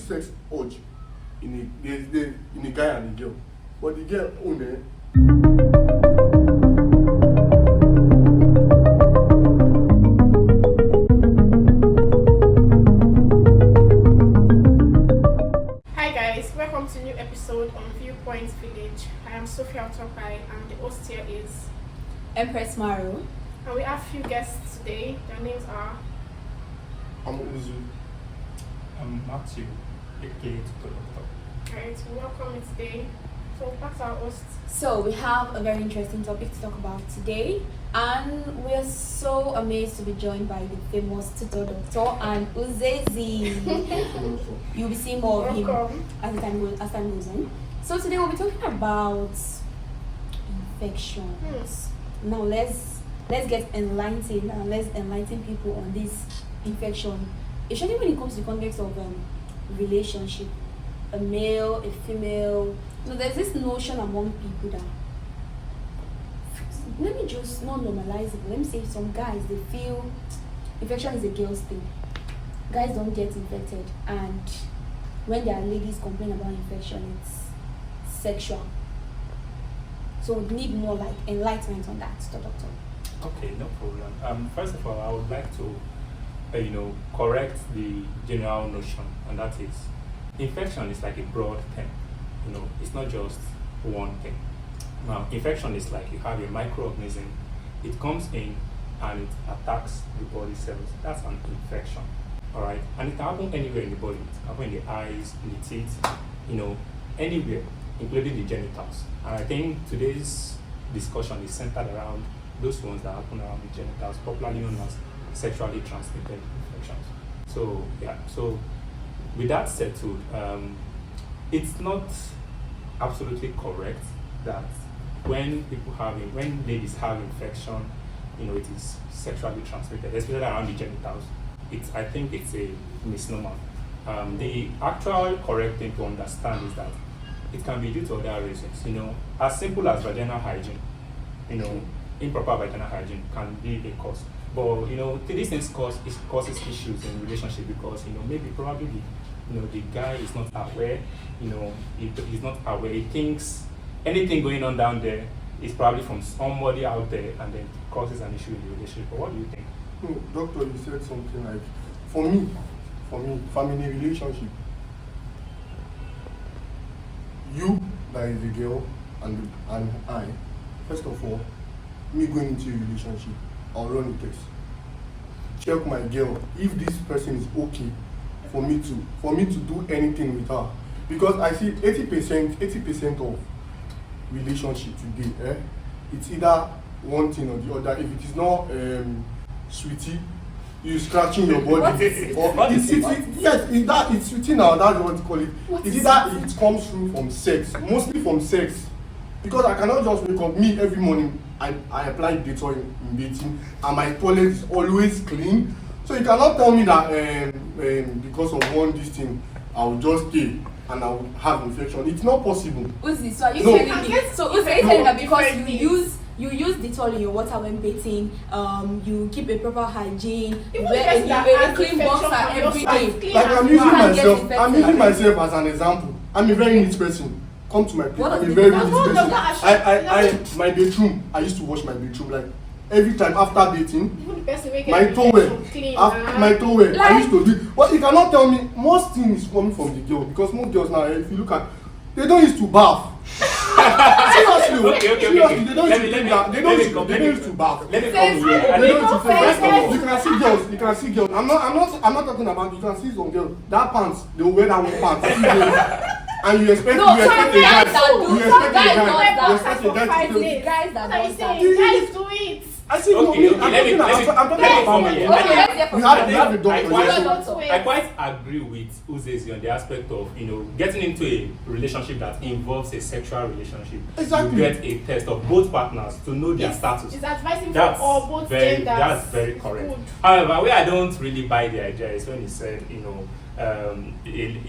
sex urge in a guy and a girl, but the girl own Hi guys, welcome to a new episode on Viewpoints Village. I am Sophia Otopai and the host here is Empress Maru. and we have few guests today. Their names are I'm Uzu. I'm Matthew, aka Doctor. Alright, welcome me today. So back to our host. So we have a very interesting topic to talk about today, and we are so amazed to be joined by the famous Tutor Doctor and Uzezi. You'll be seeing more of him Welcome. as time goes on. So today we'll be talking about infections. Now let's get enlightened and let's enlighten people on this infection, especially when it comes to the context of relationship, a male, a female. So there's this notion among people that, let me just not normalize it, but let me say some guys, they feel infection is a girl's thing. Guys don't get infected, and when their ladies complain about infection, it's sexual. So we need more like enlightenment on that, doctor. Okay, no problem. First of all, I would like to, correct the general notion, and that is, infection is like a broad term. It's not just one thing. Now, infection is like you have a microorganism. It comes in and it attacks the body cells. That's an infection. All right, and it can happen anywhere in the body. It can happen in the eyes, in the teeth, anywhere, including the genitals. And I think today's discussion is centered around those ones that happen around the genitals, popularly known as sexually transmitted infections. So yeah, so with that settled, it's not absolutely correct that when ladies have infection, it is sexually transmitted, especially around the genitals. I think it's a misnomer. The actual correct thing to understand is that it can be due to other reasons. As simple as vaginal hygiene. Improper vaginal hygiene can be a cause. But these things causes issues in relationship because maybe probably the guy is not aware. He's not aware. He thinks anything going on down there is probably from somebody out there, and then causes an issue in the relationship. But what do you think? No, doctor, you said something like, for me, if I'm in a relationship, you, that is the girl, and I, first of all, me going into a relationship, I'll run a test. Check my girl, if this person is okay for me to do anything with her. Because I see 80% of relationship today, it's either one thing or the other. If it is not sweetie, you scratching your body. It's sweetie now, that's what you call it. It's either it comes through from sex, mostly from sex. Because I cannot just wake up, me every morning, I apply Dettol in bathing, and my toilet is always clean. So you cannot tell me that because of this thing, I will just stay and I will have infection. It's not possible. Uzi, so are you No. telling me? So Uzi, are you telling that because you use Dettol in your water when bathing, you keep a proper hygiene, you wear a clean boxer every day. Like I'm using myself as an example. I'm a very neat person. Come to my place. I'm a very neat person. My bedroom, I used to wash my bedroom like every time after dating. My towel, I used to do. But you cannot tell me most things is coming from the girl, because most girls now, if you look at, they don't used to bath. Seriously, Okay. they don't used to bath. Let me come here. You can see girls. I'm not talking about, you can see some girls. That pants, they will wear that one pants. And you expect guys do it. I see. Let me come here. We have a doctor. I quite agree with Uzezi on the aspect of getting into a relationship that involves a sexual relationship. Exactly. You get a test of both partners to know their status. It's advising for all both genders. That's very correct. Good. However, where I don't really buy the idea is when he said the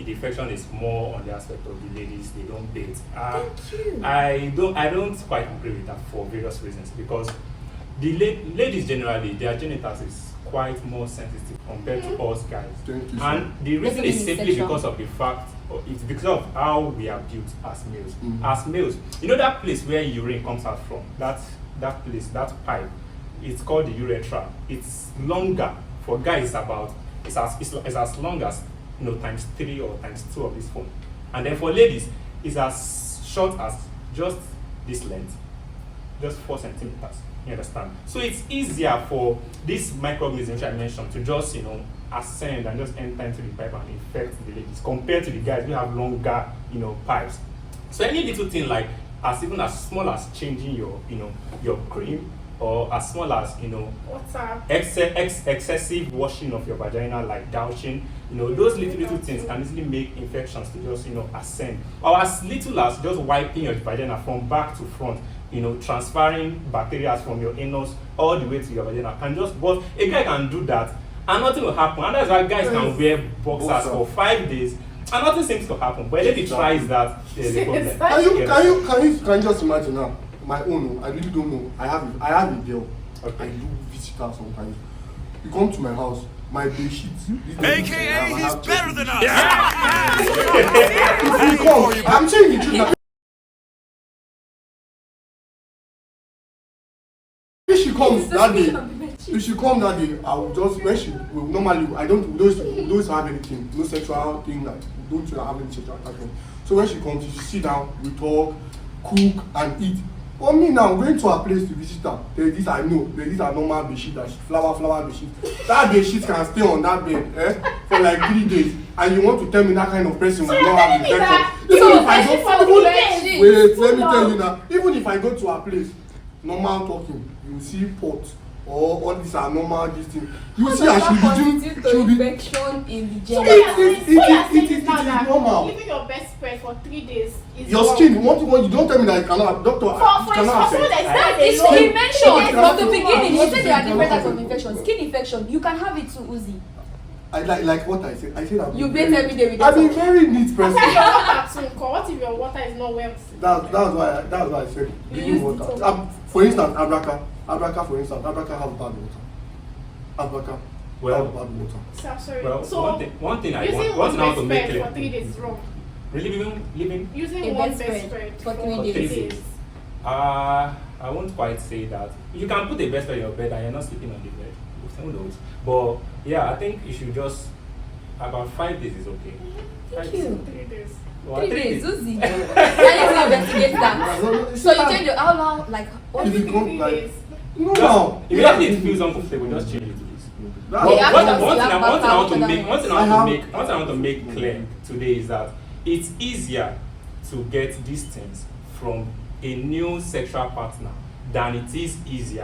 infection is more on the aspect of the ladies, they don't date. I don't quite agree with that for various reasons, because the ladies generally, their genitals is quite more sensitive compared to us guys. Thank you, sir. And the reason is Definitely simply sexual. because of the fact, or it's because of how we are built as males. Mhm. As males, you know that place where urine comes out from, that place, that pipe, it's called the urethra. It's longer for guys about, it's as long as, you know, times 3 or times 2 of this phone. And then for ladies, it's as short as just this length, just 4 centimeters. You understand? So it's easier for this microorganism which I mentioned to just, you know, ascend and just enter into the pipe and infect the ladies compared to the guys who have longer, you know, pipes. So any little thing like even as small as changing your, you know, your cream, or as small as, you know, Water. excessive washing of your vagina, like douching, you know, those little things can easily make infections to just, you know, ascend. Or as little as just wiping your vagina from back to front, you know, transferring bacteria from your anus all the way to your vagina can just, but a guy can do that and nothing will happen. And that's why guys can wear boxers for 5 days and nothing seems to happen. But if he tries that, there's a problem. Can you just imagine now? My own, I really don't know. I have a girl. Okay. I do visit her sometimes. You come to my house, my bed sheets. AKA, he's better than us. If you come, I'm saying the truth now. If she comes that day, I will just, when she will normally, we don't have anything, no sexual thing, like, we don't have any sexual attachment. So when she comes, she sit down, we talk, cook, and eat. For me now, going to her place to visit her, this I know, these are normal bed sheet, flower bed sheet. That bed sheet can stay on that bed for like 3 days, and you want to tell me that kind of person will not have infection. Even if I go, wait, let me tell you now, even if I go to her place, normal talking, you see pot, or all these are normal this thing. You see, she will be infection in the So gender. it is normal. Leaving your best friend for 3 days is Your wrong. skin, you don't tell me that you cannot, doctor, you For cannot someone affect. that It's is not he alone. mentioned from the beginning. He What said is there are it? different types of infections. Skin infection, you can have it too, Uzi. I like what I said. I said I'm You bathe every day with I'm a that. very neat person. After your water too, what if your water is not well? That's why I said You drinking use water. it. For instance, Abraka for instance, Abraka have bad water. Abraka Well- have bad water. So, sorry. Well, so one thing I using want one now to best make friend clear. for 3 days is wrong. Really living Using A one best best friend friend for for 3 3 days. days. I won't quite say that. You can put a bed on your bed and you're not sleeping on the bed. Who knows? But yeah, I think you should just about 5 days is okay. Thank you. 3 days. Well, 3 3 days, Uzi. I need to investigate that. So you change your how long? Like what? If you Three come like days. no Just, now. immediately it feels uncomfortable, just change it to this. That's- They have One to thing slap I want back to out make, and one thing I I want to make clear today is that it's easier to get these things from a new sexual partner than it is easy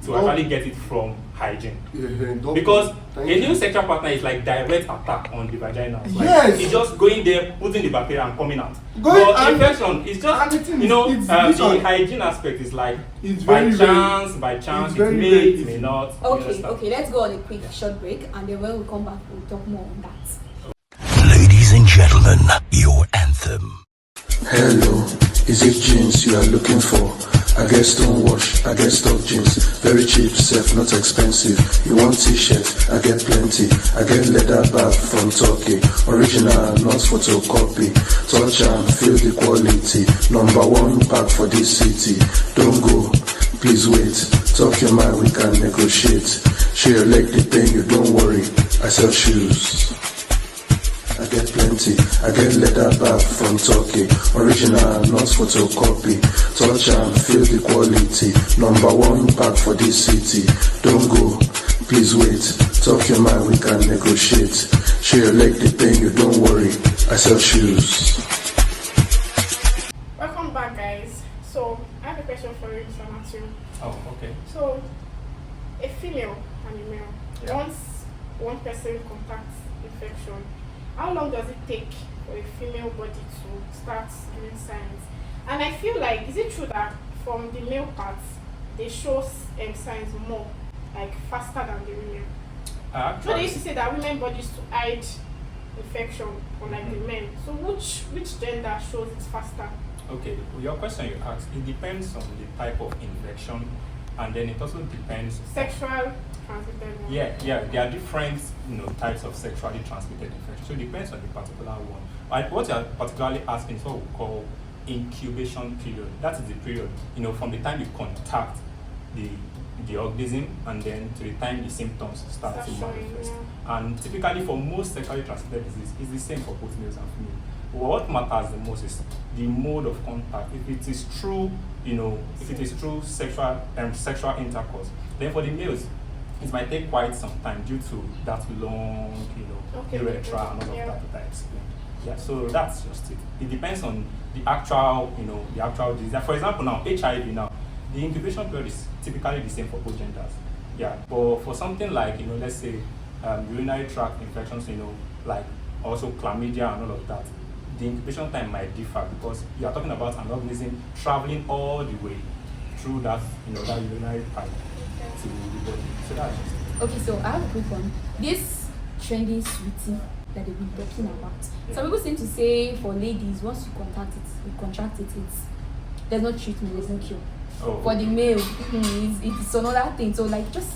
to No. actually get it from hygiene. Yeah, doctor, Because thank a you. new sexual partner is like direct attack on the vagina. Like, Yes. it's just going there, putting the bacteria and coming out. Going but and- infection is and just, the thing you know, is, it's the this one. hygiene aspect is like It's by very, chance, it's it very, may, very it may easy. not. you Okay, understand? okay. Let's go on a quick short break, and then when we come back, we'll talk more on that. Ladies and gentlemen, your anthem. Hello, is it jeans you are looking for? I get stone wash, I get stock jeans. Very cheap, safe, not expensive. You want t-shirt, I get plenty. I get leather bag from Turkey. Original, not photocopy. Touch and feel the quality. #1 pack for this city. Don't go, please wait. Talk your mind, we can negotiate. Share your leg, the pain, you don't worry. I sell shoes. I get plenty. I get leather bag from Turkey. Original, not photocopy. Touch and feel the quality. #1 pack for this city. Don't go, please wait. Talk your mind, we can negotiate. Share your leg, the pain, you don't worry. I sell shoes. Welcome back, guys. So, I have a question for you, Mr. Matthew. Oh, okay. So, a female and a male, Yeah. once one person contacts infection, how long does it take for a female body to start giving signs? And I feel like, is it true that from the male parts, they show signs more, like faster than the women? So they used to say that women bodies to hide infection, unlike the men. So which gender shows it faster? Okay, your question you asked, it depends on the type of infection and then it also depends. Sexual transmitted one. Yeah, there are different types of sexually transmitted infection. So it depends on the particular one. What you are particularly asking is what we call incubation period. That is the period, from the time you contact the organism and then to the time the symptoms start to manifest. Yeah. And typically for most sexually transmitted disease, it's the same for both males and females. What matters the most is the mode of contact. If it is true, if it is true sexual intercourse, then for the males, it might take quite some time due to that long, urethra and all of that I explained. Yeah, so that's just it. It depends on the actual disease. For example, now HIV now, the incubation period is typically the same for both genders. Yeah, but for something like let's say urinary tract infections, like also chlamydia and all of that, the incubation time might differ because you are talking about an organism traveling all the way through that that urinary pipe to the body. So that's just it. Okay, so I have a quick one. This trendy sweetie that they've been talking about. Some people seem to say for ladies, once you contract it, there's no treatment, there's no cure. Oh, For the male, it's another thing. So just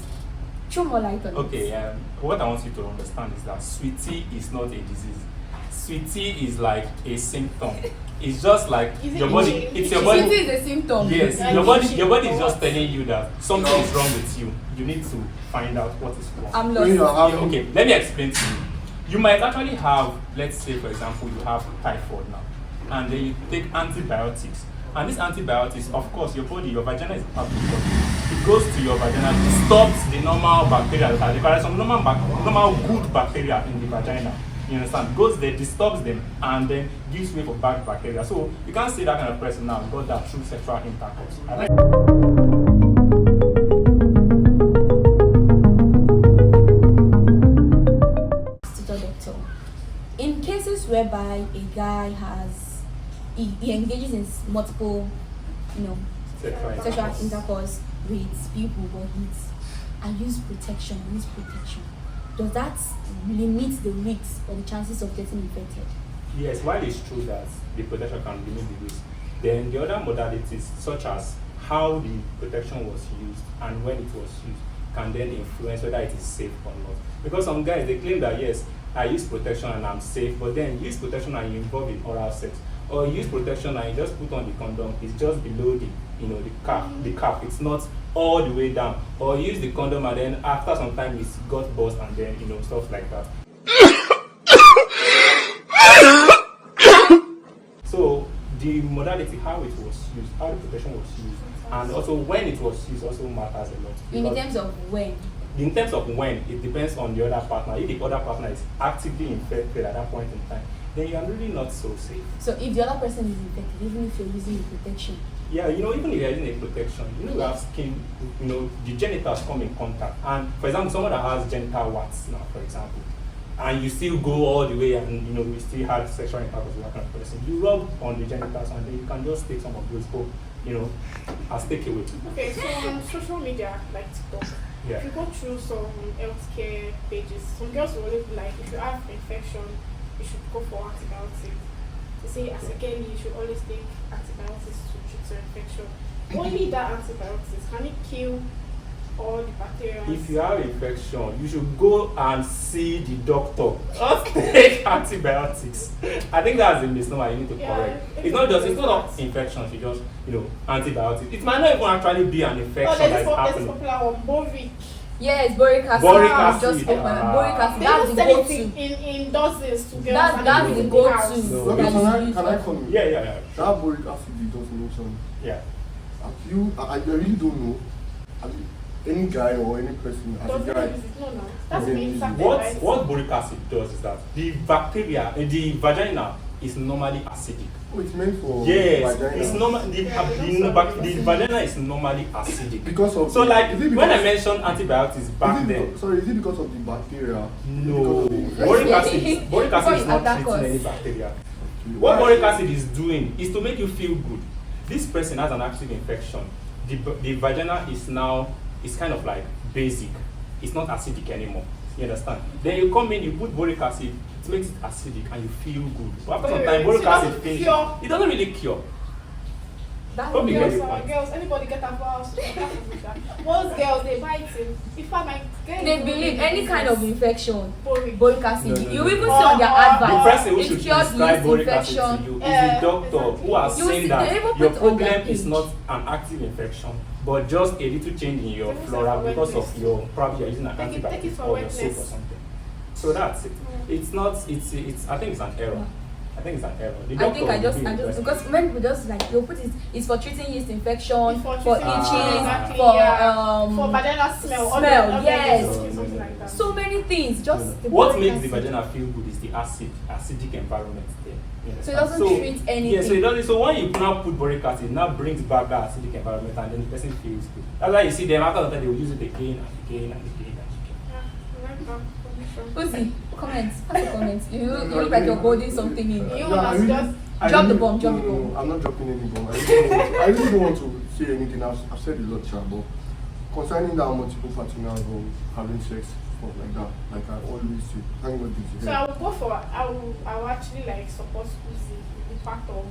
throw more light on it. Okay, what I want you to understand is that sweetie is not a disease. Sweetie is like a symptom. It's just like your body. It's your body. Sweetie is a symptom. Yes, your body is just telling you that something is wrong with you. You need to find out what is wrong. I'm When you lost. are having, Okay, let me explain to you. You might actually have, let's say for example, you have typhoid now, and then you take antibiotics. And these antibiotics, of course, your vagina is part of the body. It goes to your vagina, it stops the normal bacteria. There are some normal good bacteria in the vagina. You understand? Goes there, disturbs them, and then gives way for bad bacteria. So you can't say that kind of person now got that through sexual intercourse. Doctor, in cases whereby a guy he engages in multiple, sexual intercourse with people, but I use protection. Does that limit the risks or the chances of getting infected? Yes, while it's true that the protection can limit the risk, then the other modalities, such as how the protection was used and when it was used, can then influence whether it is safe or not. Because some guys, they claim that yes, I use protection and I'm safe, but then you use protection and you're involved in oral sex, or you use protection and you just put on the condom, it's just below the cap, it's not all the way down, or you use the condom and then after some time it's got burst and then stuff like that. So the modality, how it was used, how the protection was used, and also when it was used also matters a lot. In terms of when? In terms of when, it depends on the other partner. If the other partner is actively infected at that point in time, then you are really not so safe. So if the other person is infected, even if you're using the protection? Yeah, even if you're using a protection, you have skin, the genitals come in contact. And for example, someone that has genital warts now, for example, and you still go all the way and you still have sexual intercourse with that kind of person, you rub on the genitals and then you can just take some of those as takeaway. Okay, so on social media like TikTok, Yeah. if you go through some healthcare pages, some girls will always be like, if you have infection, you should go for antibiotics. They say as a girl, you should always take antibiotics to treat your infection. Only that antibiotics, can it kill all the bacteria? If you have infection, you should go and see the doctor. Just take antibiotics. I think that's a misnomer you need to correct. It's not infections, you just, antibiotics. It might not even actually be an infection there's that's happening. popular one, Boric. Yes, boric acid. Boric Just acid, open boric acid. They That's just the sell go-to. it in dozens to girls. That's and the in go-to. house. No. okay, that can I is used come in? Yeah. That boric acid you just mentioned, Yeah. I really don't know. Any guy or any person as a Doesn't guy. use it. No. That's Doesn't being use it. sacrificed. What boric acid does is that the bacteria, the vagina is normally acidic. Oh, it's meant for Yes, vagina. it's normal. The vagina is normally acidic. Because of So like is it when I because- mentioned antibiotics back is it then, because, sorry, is it because of the bacteria? no, Because of the- boric acid is not attack treating us. any bacteria. Okay, What why- boric acid is doing is to make you feel good. This person has an active infection. The vagina is kind of like basic. It's not acidic anymore. You understand? Then you come in, you put boric acid, it makes it acidic and you feel good. But after some time, boric So it acid doesn't finishes. cure? It doesn't really cure. That's Hope you get Girls the are point. girls. Anybody get a house? Most girls they bite him. In fact, my girl they believe any kind of infection, boring. boric acid. No, no, you no. even see on their The The advert, person who it should cures prescribe yeast boric acid to infection. you is the doctor exactly. who has You seen see, that they even your put on their problem is page. not an active infection, but just a little change in your Take it flora for because wetness. of your probably you're using an Take it antibiotic for or your soap or wetness. something. So that's it. It's not. It's. I think it's an error. I think it's an error. The I doctor think I will just, be impressed. because when we just like you put it's for treating yeast infection, For for treating itching, exactly, for yeah. For vaginal smell. smell, yes. Something like that. so many things. Just the What boric makes the acid. vagina feel good is the acidic environment there. You So it understand? doesn't treat anything. Yeah, so it doesn't. So when you now put boric acid, it now brings back that acidic environment, and then the person feels good. That's why you see them after that they will use it again and again and again and again. Yeah, I like that. Uzi, comments. Have a comment. You look like you're holding something in. You Yeah, must just Drop the bomb, drop the bomb. No, I'm not dropping any bomb. I really don't want to say anything. I've said a lot, Sha, but concerning that multiple partners or having sex, stuff like that, like I always say, thank God this So I will go for I will actually like support Uzi the part of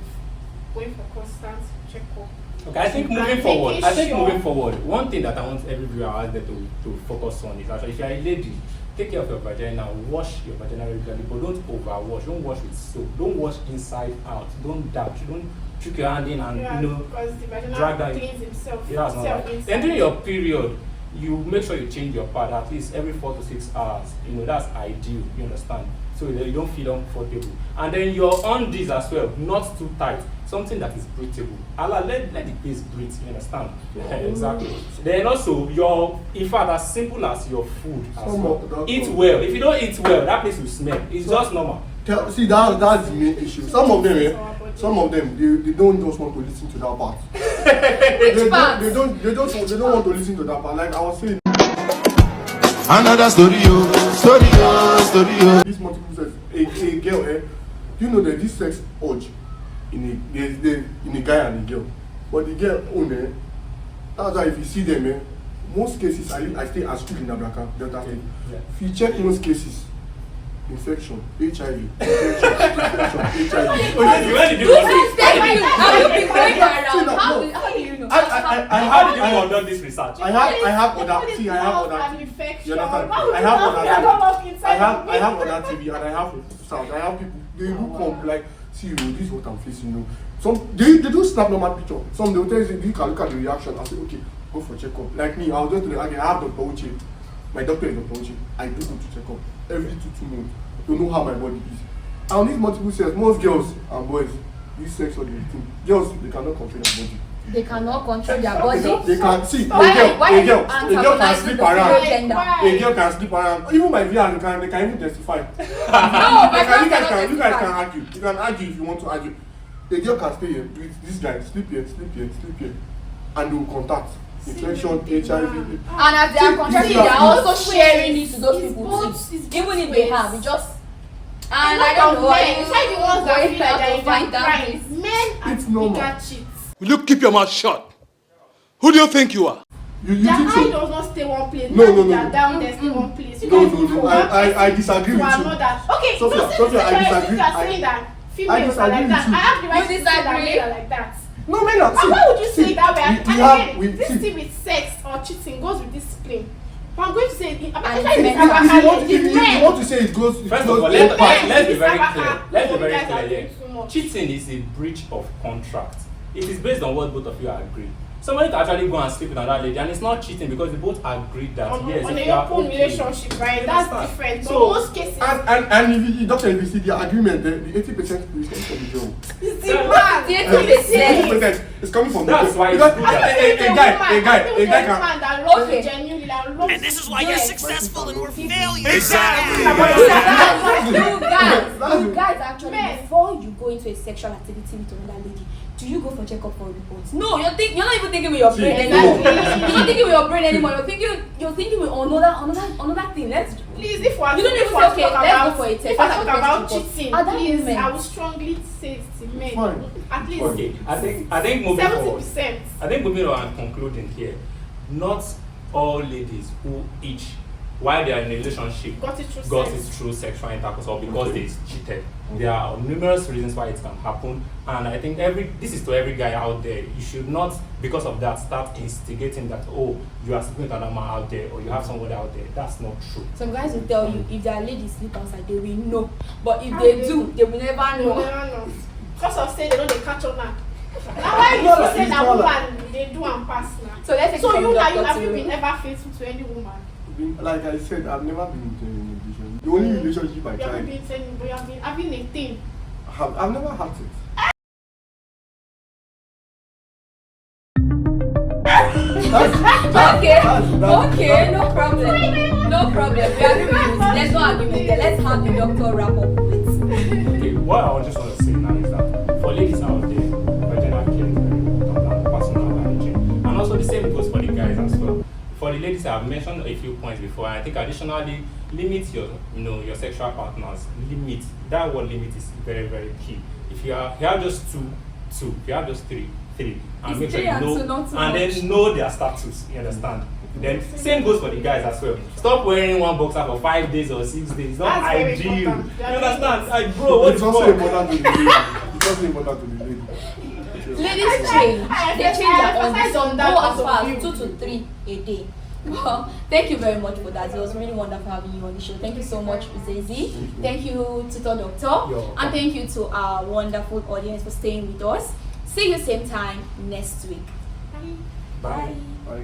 going for constant checkup. Okay, I think moving forward, one thing that I want every viewer out there to focus on is actually if you're a lady, take care of your vagina, wash your vagina regularly, but don't overwash. Don't wash with soap. Don't wash inside out. Don't doubt. Don't trick your hand in and Yeah, you know because the vagina drag that. cleans himself. Yeah, that's not himself right. inside. Then during your period, you make sure you change your pad at least every 4 to 6 hours. You know, that's ideal, you understand? So that you don't feel uncomfortable. And then your undies as well, not too tight. Something that is breathable. Allah, let the base breathe, you understand? Exactly. Then also, in fact, as simple as your food as well. Eat well. If you don't eat well, that place will smell. It's just normal. See, that's the main issue. Some of them, they don't just want to listen to that part. they don't want to listen to that part. Like I was saying, Another story, this multiple sex, a girl, you know that this sex urge in a guy and a girl, but the girl own that's why if you see them, most cases I stay as school in Abraka, Delta State. Yeah. If you check most cases, infection, HIV, HIV. Where did you How you been going around? No. How do you know? How did you conduct this research? I have other. See, I have other. Infection. You understand? Why would I you have not other. feel love inside I have of me? other TV and I have sound. I have people. They do come like, see, this is what I'm facing. You know, some they do snap normal picture. Some they will tell you can look at the reaction. I say, okay, go for checkup. Like me, I was just I have Dr. Uche. My doctor is Dr. Uche. I do go to checkup every 2 months to know how my body is. And these multiple sex, most girls and boys, this sex or the thing. Girls, they cannot control their body. They cannot control their body. They can see Why are you a girl can antagonizing sleep the around. female gender? A girl can sleep around. Even my VR, they can even testify. No, my friend you cannot guys can testify. argue. You can argue if you want to argue. A girl can stay here with this guy, sleep here, and they will contact infection, HIV. And as they are contracting, they are also sharing it to those people too. Even if they have, it just. And I don't know. Inside the ones that feel like they're in find their that prime, men It's are normal. bigger cheats. Will you keep your mouth shut? Who do you think you are? You Their think eye so? does not stay one place. No. They're down there, stay one place. You No, guys no, move no. from one I place disagree to with you. another. Okay, Sophia, no, since Sophia, I disagree. you are saying that females are like disagree that, with I have the right You to say that disagree? men are like that. No, men are. And why would you say it that way? And again, this see, thing with sex or cheating goes with discipline. But I'm going to say it. And if you want to say it goes. First of goes all, both let's parts. be very clear. Let's be very You guys are clear doing here. too much. Cheating is a breach of contract. It is based on what both of you agree. Somebody can actually go and sleep with another lady, and it's not cheating because they both agreed that on, yes, on if a you are open okay. relationship, right? You That's understand? different. But So- most cases, And if you doctor, if you see the agreement, the 80% is coming from the girl. it's the man. The 80% is coming from the girl. That's why it's Because good that- a guy can. man that loves Okay. you genuinely, that loves And this is why you you're guys. successful and we're failures. You guys actually, Men. before you go into a sexual activity with another lady, do you go for checkup for reports? No, you're not even thinking with your brain anymore. Exactly. You're not thinking with your brain anymore. You're thinking with another thing. Please, if we're You don't even if we're say, okay, talk let's about, go for a test. if I talk Let's about go for- cheating, At that please, moment. I would strongly say it to men. Fine. At least Okay, I think moving forward. 70%. I think moving on and concluding here, not all ladies who itch while they are in a relationship, Got it through got sex. it through sexual intercourse or because they cheated. There are numerous reasons why it can happen, and I think this is to every guy out there. You should not, because of that, start instigating that, oh, you are sleeping with another man out there or you have somebody out there. That's not true. Some guys will tell you if their ladies sleep outside, they will know. But if How they they do, they will never You know. never know. Because of saying they don't they catch on now. Now why No, you say it's that not woman they do and pass now? So let's take So it from you now you doctor have you to- been never faithful to any woman? Like I said, I've never been into any relationship. The only relationship I You haven't tried, been saying but you have been having a thing. I've never had it. Okay, no problem. No problem. We agree with you. There's no argument there. Let's have the doctor wrap up with. Okay, what I just want to say now is that for ladies out there, vaginal care is very important than personal hygiene. And also the same goes for the guys as well. For the ladies, I've mentioned a few points before, and I think additionally, limit your sexual partners. Limit. That word limit is very, very key. If you have just two, if you have just three, and It's make sure three you and know, two, not too and much. then know their status. You understand? Then same goes for the guys as well. Stop wearing one boxer for 5 days or 6 days. It's not That's very ideal. You important. They are understand? Like, bro, what's It's also wrong? important to the lady. It's also important to the lady. Ladies change. They change their own. emphasize Some on go that as because far of as you. 2 to 3 a day. Well, thank you very much for that. It was really wonderful having you on the show. Thank you so much, Uzezi. Thank you, Tutor Doctor. You're welcome. And thank you to our wonderful audience for staying with us. See you same time next week. Bye. Bye.